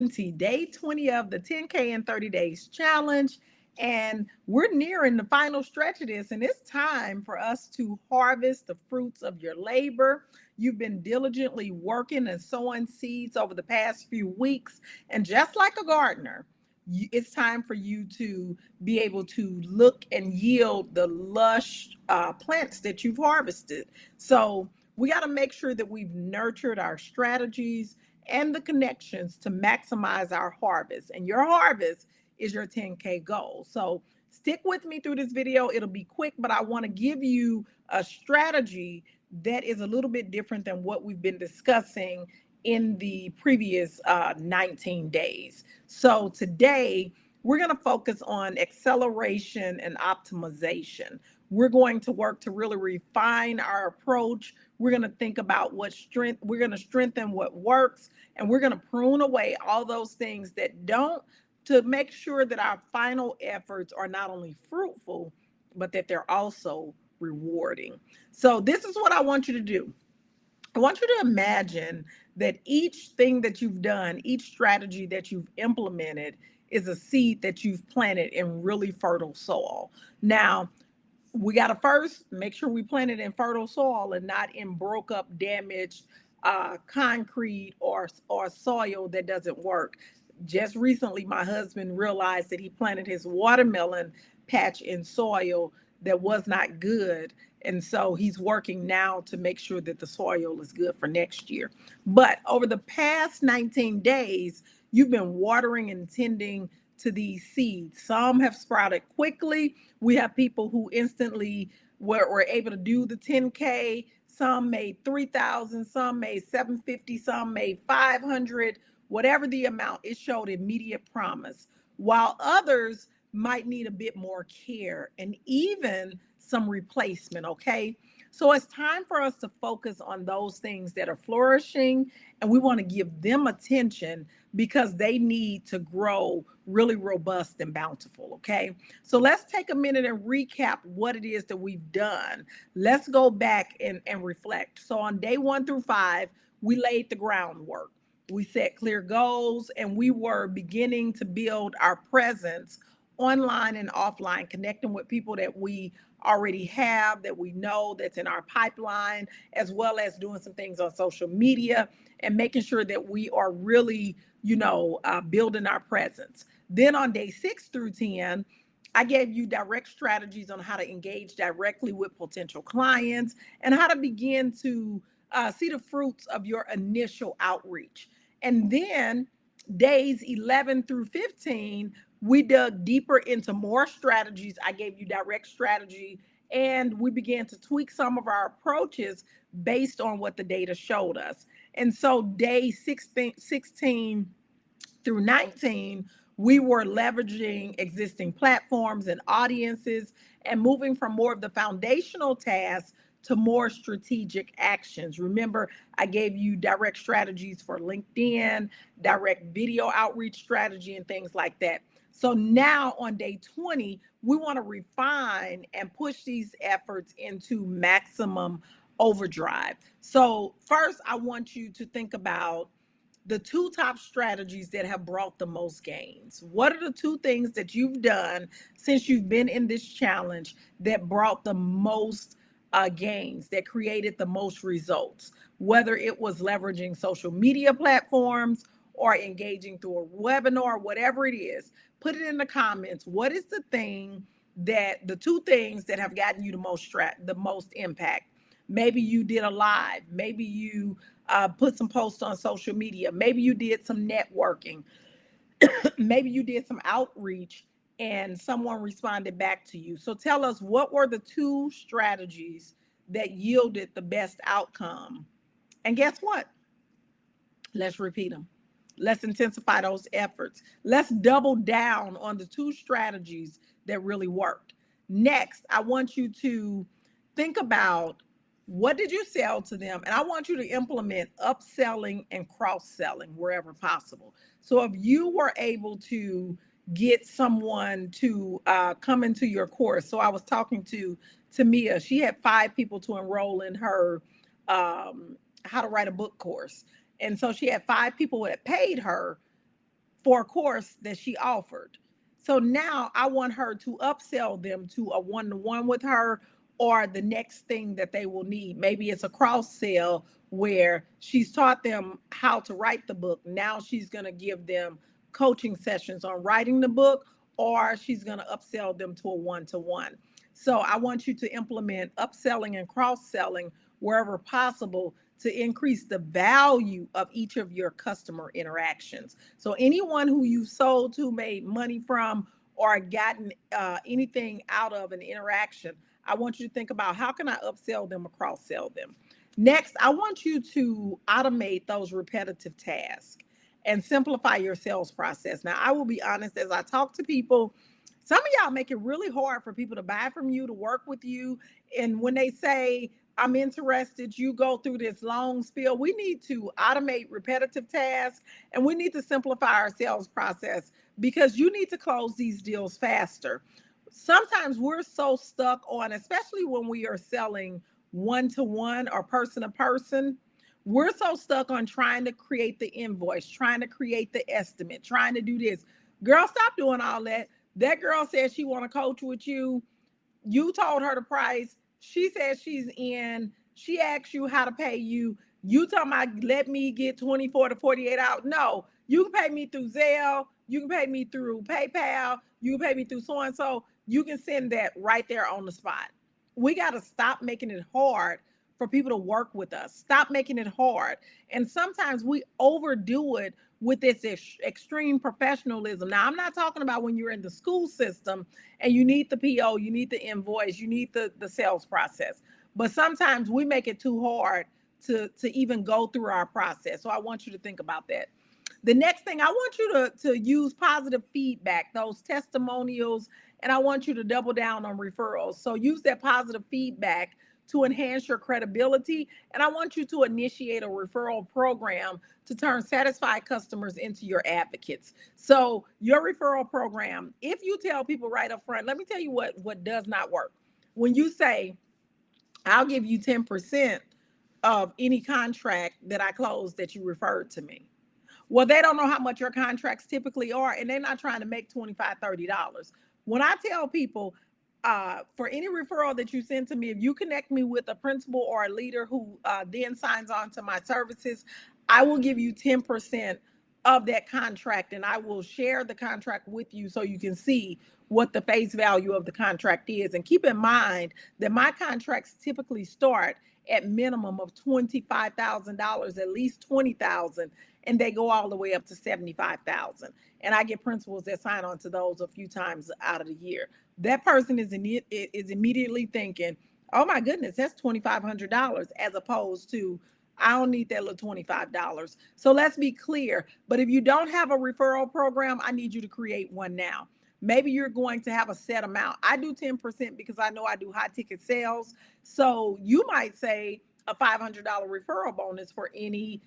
Day 20 of the 10K in 30 days challenge. And we're nearing the final stretch of this, and it's time for us to harvest the fruits of your labor. You've been diligently working and sowing seeds over the past few weeks. And just like a gardener, it's time for you to be able to look and yield the lush plants that you've harvested. So we got to make sure that we've nurtured our strategies and the connections to maximize our harvest. And your harvest is your 10K goal. So stick with me through this video. It'll be quick, but I want to give you a strategy that is a little bit different than what we've been discussing in the previous 19 days. So today, we're going to focus on acceleration and optimization. We're going to work to really refine our approach. We're going to think about what strength, we're going to strengthen what works, and we're going to prune away all those things that don't, to make sure that our final efforts are not only fruitful, but that they're also rewarding. So, this is what I want you to do. I want you to imagine that each thing that you've done, each strategy that you've implemented, is a seed that you've planted in really fertile soil. Now, we got to first make sure we plant it in fertile soil and not in broke up, damaged concrete or soil that doesn't work. Just recently, my husband realized that he planted his watermelon patch in soil that was not good. And so he's working now to make sure that the soil is good for next year. But over the past 19 days, you've been watering and tending to these seeds. Some have sprouted quickly. We have people who instantly were able to do the 10K. Some made 3,000, some made 750, some made 500. Whatever the amount, it showed immediate promise, while others might need a bit more care and even some replacement. Okay. So it's time for us to focus on those things that are flourishing, and we want to give them attention because they need to grow really robust and bountiful. Okay. So let's take a minute and recap what it is that we've done. Let's go back and reflect. So on day 1 through 5, we laid the groundwork. We set clear goals, and we were beginning to build our presence online and offline, connecting with people that we already have, that we know, that's in our pipeline, as well as doing some things on social media and making sure that we are really, building our presence. Then on day 6 through 10, I gave you direct strategies on how to engage directly with potential clients and how to begin to see the fruits of your initial outreach. And then days 11 through 15, we dug deeper into more strategies. I gave you direct strategy, and we began to tweak some of our approaches based on what the data showed us. And so day 16 through 19, we were leveraging existing platforms and audiences and moving from more of the foundational tasks to more strategic actions. Remember, I gave you direct strategies for LinkedIn, direct video outreach strategy, and things like that. So now on day 20, we want to refine and push these efforts into maximum overdrive. So, first, I want you to think about the two top strategies that have brought the most gains. What are the two things that you've done since you've been in this challenge that brought the most gains, that created the most results? Whether it was leveraging social media platforms or engaging through a webinar, whatever it is, put it in the comments. What is the two things that have gotten you the most impact? Maybe you did a live. Maybe you put some posts on social media. Maybe you did some networking. Maybe you did some outreach and someone responded back to you. So tell us, what were the two strategies that yielded the best outcome? And guess what? Let's repeat them. Let's intensify those efforts. Let's double down on the two strategies that really worked. Next, I want you to think about, what did you sell to them? And I want you to implement upselling and cross-selling wherever possible. So if you were able to get someone to come into your course. So I was talking to Tamia. She had 5 people to enroll in her how to write a book course. And so she had 5 people that paid her for a course that she offered. So now I want her to upsell them to a one-to-one with her, or the next thing that they will need. Maybe it's a cross sell where she's taught them how to write the book. Now she's going to give them coaching sessions on writing the book, or she's going to upsell them to a one-to-one. So I want you to implement upselling and cross-selling wherever possible to increase the value of each of your customer interactions. So anyone who you've sold to, made money from, or gotten anything out of an interaction, I want you to think about, how can I upsell them or cross sell them? Next, I want you to automate those repetitive tasks and simplify your sales process. Now, I will be honest, as I talk to people, some of y'all make it really hard for people to buy from you, to work with you. And when they say, I'm interested, you go through this long spiel. We need to automate repetitive tasks, and we need to simplify our sales process, because you need to close these deals faster. Sometimes we're so stuck on, especially when we are selling one-to-one or person-to-person, we're so stuck on trying to create the invoice, trying to create the estimate, trying to do this. Girl, stop doing all that. That girl said she want to coach with you. You told her the price. She says she's in. She asked you how to pay you. You talking about let me get 24 to 48 hours. No, you can pay me through Zelle. You can pay me through PayPal. You can pay me through so-and-so. You can send that right there on the spot. We got to stop making it hard for people to work with us. Stop making it hard. And sometimes we overdo it with this extreme professionalism. Now, I'm not talking about when you're in the school system and you need the PO, you need the invoice, you need the sales process. But sometimes we make it too hard to even go through our process. So I want you to think about that. The next thing, I want you to use positive feedback, those testimonials, and I want you to double down on referrals. So use that positive feedback to enhance your credibility. And I want you to initiate a referral program to turn satisfied customers into your advocates. So your referral program, if you tell people right up front, let me tell you what does not work. When you say, I'll give you 10% of any contract that I close that you referred to me. Well, they don't know how much your contracts typically are, and they're not trying to make $25, $30. When I tell people, for any referral that you send to me, if you connect me with a principal or a leader who then signs on to my services, I will give you 10% of that contract, and I will share the contract with you so you can see what the face value of the contract is. And keep in mind that my contracts typically start at minimum of $25,000, at least $20,000, and they go all the way up to $75,000. And I get principals that sign on to those a few times out of the year. That person is immediately thinking, oh my goodness, that's $2,500, as opposed to, I don't need that little $25. So let's be clear. But if you don't have a referral program, I need you to create one now. Maybe you're going to have a set amount. I do 10% because I know I do high ticket sales. So you might say a $500 referral bonus for any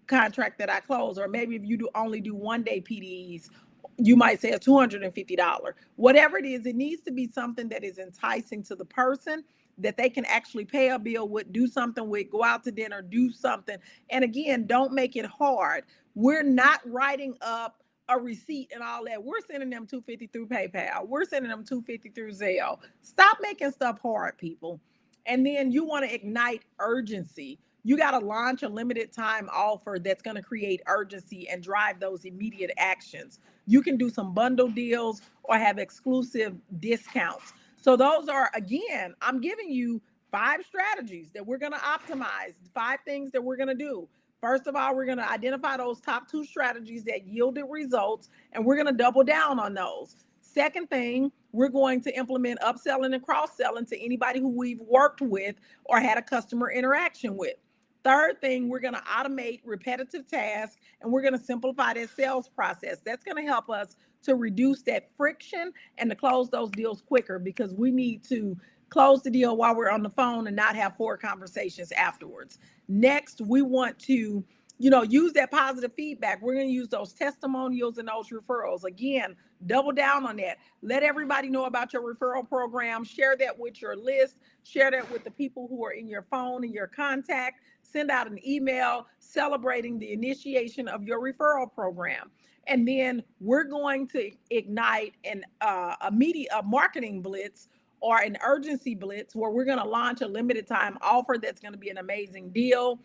contract that I close. Or maybe if you only do 1-day PDs, you might say a $250. Whatever it is, it needs to be something that is enticing to the person, that they can actually pay a bill with, do something with, go out to dinner, do something. And again, don't make it hard. We're not writing up a receipt and all that. We're sending them $250 through PayPal. We're sending them $250 through Zelle. Stop making stuff hard, people. And then you want to ignite urgency. You got to launch a limited time offer that's going to create urgency and drive those immediate actions. You can do some bundle deals or have exclusive discounts. So those are, again, I'm giving you 5 strategies that we're going to optimize, 5 things that we're going to do. First of all, we're going to identify those top 2 strategies that yielded results, and we're going to double down on those. Second thing, we're going to implement upselling and cross-selling to anybody who we've worked with or had a customer interaction with. Third thing, we're going to automate repetitive tasks, and we're going to simplify that sales process. That's going to help us to reduce that friction and to close those deals quicker, because we need to close the deal while we're on the phone and not have 4 conversations afterwards. Next, we want to, use that positive feedback. We're going to use those testimonials and those referrals. Again, double down on that. Let everybody know about your referral program. Share that with your list. Share that with the people who are in your phone and your contact. Send out an email celebrating the initiation of your referral program. And then we're going to ignite a marketing blitz or an urgency blitz where we're going to launch a limited time offer that's going to be an amazing deal.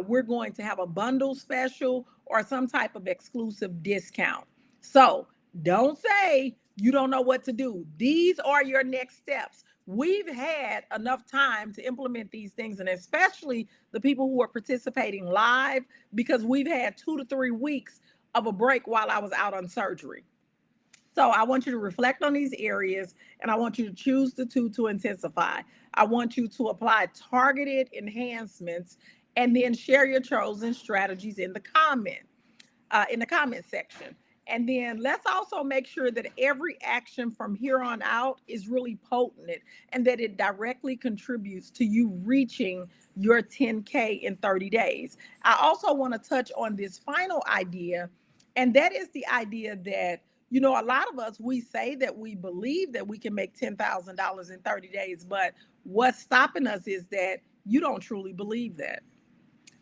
We're going to have a bundle special or some type of exclusive discount. So don't say you don't know what to do. These are your next steps. We've had enough time to implement these things, and especially the people who are participating live, because we've had 2 to 3 weeks of a break while I was out on surgery. So I want you to reflect on these areas, and I want you to choose the two to intensify. I want you to apply targeted enhancements and then share your chosen strategies in the comment section. And then let's also make sure that every action from here on out is really potent and that it directly contributes to you reaching your 10K in 30 days. I also want to touch on this final idea, and that is the idea that, a lot of us, we say that we believe that we can make $10,000 in 30 days, but what's stopping us is that you don't truly believe that.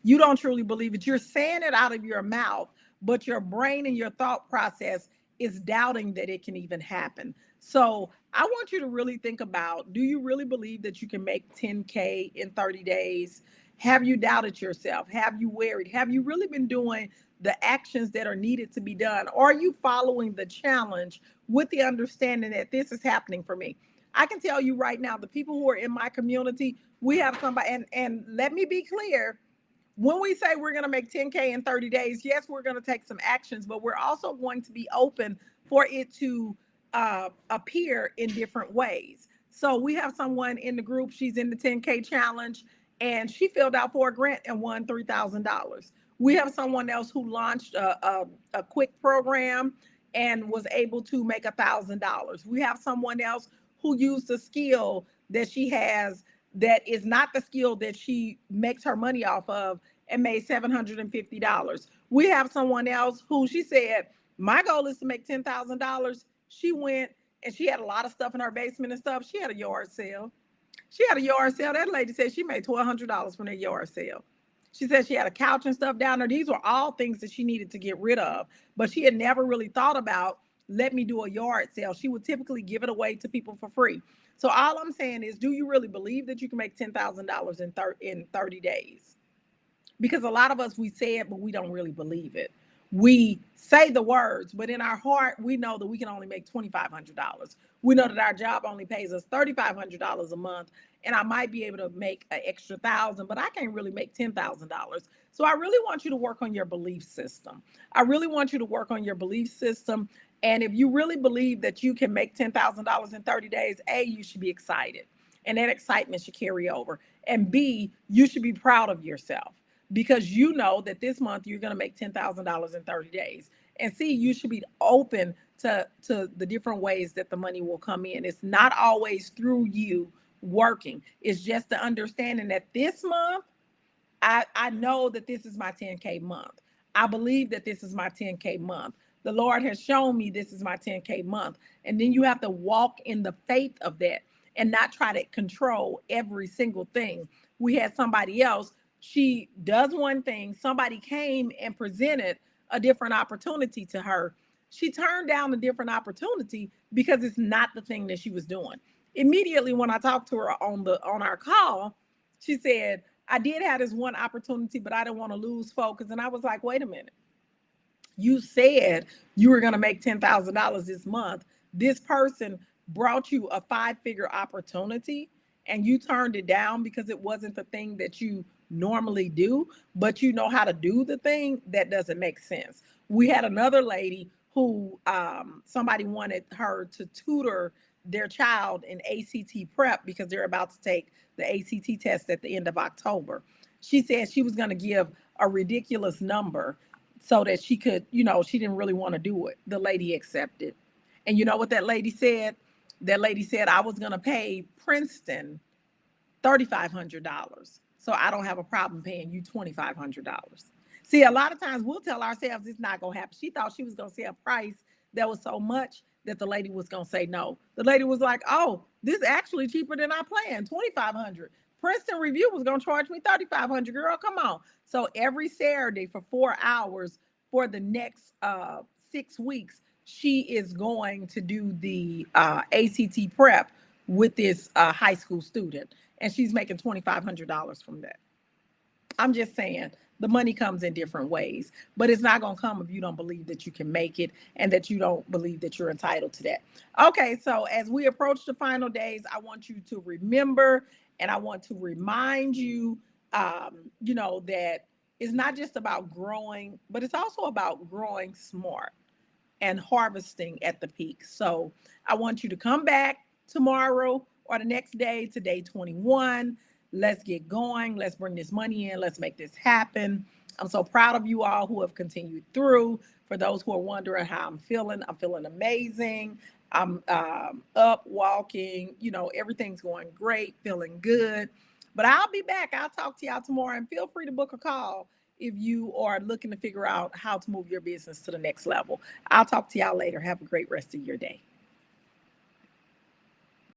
You don't truly believe it. You're saying it out of your mouth, but your brain and your thought process is doubting that it can even happen. So I want you to really think about, do you really believe that you can make 10K in 30 days? Have you doubted yourself? Have you worried? Have you really been doing the actions that are needed to be done? Or are you following the challenge with the understanding that this is happening for me? I can tell you right now, the people who are in my community, we have somebody, and let me be clear, when we say we're going to make 10K in 30 days, yes, we're going to take some actions, but we're also going to be open for it to appear in different ways. So we have someone in the group, she's in the 10K challenge, and she filled out for a grant and won $3,000. We have someone else who launched a quick program and was able to make $1,000. We have someone else who used a skill that she has that is not the skill that she makes her money off of and made $750. We have someone else who, she said, my goal is to make $10,000. She went and she had a lot of stuff in her basement and stuff. She had a yard sale. That lady said she made $1,200 from that yard sale. She said she had a couch and stuff down there. These were all things that she needed to get rid of, but she had never really thought about, let me do a yard sale. She would typically give it away to people for free. So all I'm saying is, do you really believe that you can make $10,000 in 30 days? Because a lot of us, we say it, but we don't really believe it. We say the words, but in our heart, we know that we can only make $2,500. We know that our job only pays us $3,500 a month, and I might be able to make an extra $1,000, but I can't really make $10,000. So I really want you to work on your belief system. I really want you to work on your belief system. And if you really believe that you can make $10,000 in 30 days, A, you should be excited. And that excitement should carry over. And B, you should be proud of yourself, because you know that this month you're going to make $10,000 in 30 days. And C, you should be open to the different ways that the money will come in. It's not always through you working. It's just the understanding that this month, I know that this is my 10K month. I believe that this is my 10K month. The Lord has shown me this is my 10K month. And then you have to walk in the faith of that and not try to control every single thing. We had somebody else, she does one thing, somebody came and presented a different opportunity to her. She turned down a different opportunity because it's not the thing that she was doing. Immediately when I talked to her on our call, she said, I did have this one opportunity, but I didn't want to lose focus. And I was like, wait a minute. You said you were going to make $10,000 this month. This person brought you a 5-figure opportunity and you turned it down because it wasn't the thing that you normally do, but you know how to do the thing. That doesn't make sense. We had another lady who somebody wanted her to tutor their child in ACT prep because they're about to take the ACT test at the end of October. She said she was going to give a ridiculous number so that she could, she didn't really want to do it. The lady accepted. And you know what that lady said? That lady said, I was going to pay Princeton $3,500. So I don't have a problem paying you $2,500. See, a lot of times we'll tell ourselves it's not going to happen. She thought she was going to say a price that was so much that the lady was going to say no. The lady was like, oh, this is actually cheaper than I planned, $2,500. Princeton Review was going to charge me $3,500. Girl, come on. So every Saturday for 4 hours for the next 6 weeks, she is going to do the ACT prep with this high school student, and she's making $2,500 from that. I'm just saying the money comes in different ways, but it's not going to come if you don't believe that you can make it and that you don't believe that you're entitled to that. Okay, so as we approach the final days, I want you to remember, and I want to remind you, that it's not just about growing, but it's also about growing smart and harvesting at the peak. So I want you to come back tomorrow or the next day to day 21. Let's get going. Let's bring this money in. Let's make this happen. I'm so proud of you all who have continued through. For those who are wondering how I'm feeling amazing. I'm up, walking, everything's going great, feeling good. But I'll be back. I'll talk to y'all tomorrow, and feel free to book a call if you are looking to figure out how to move your business to the next level. I'll talk to y'all later. Have a great rest of your day.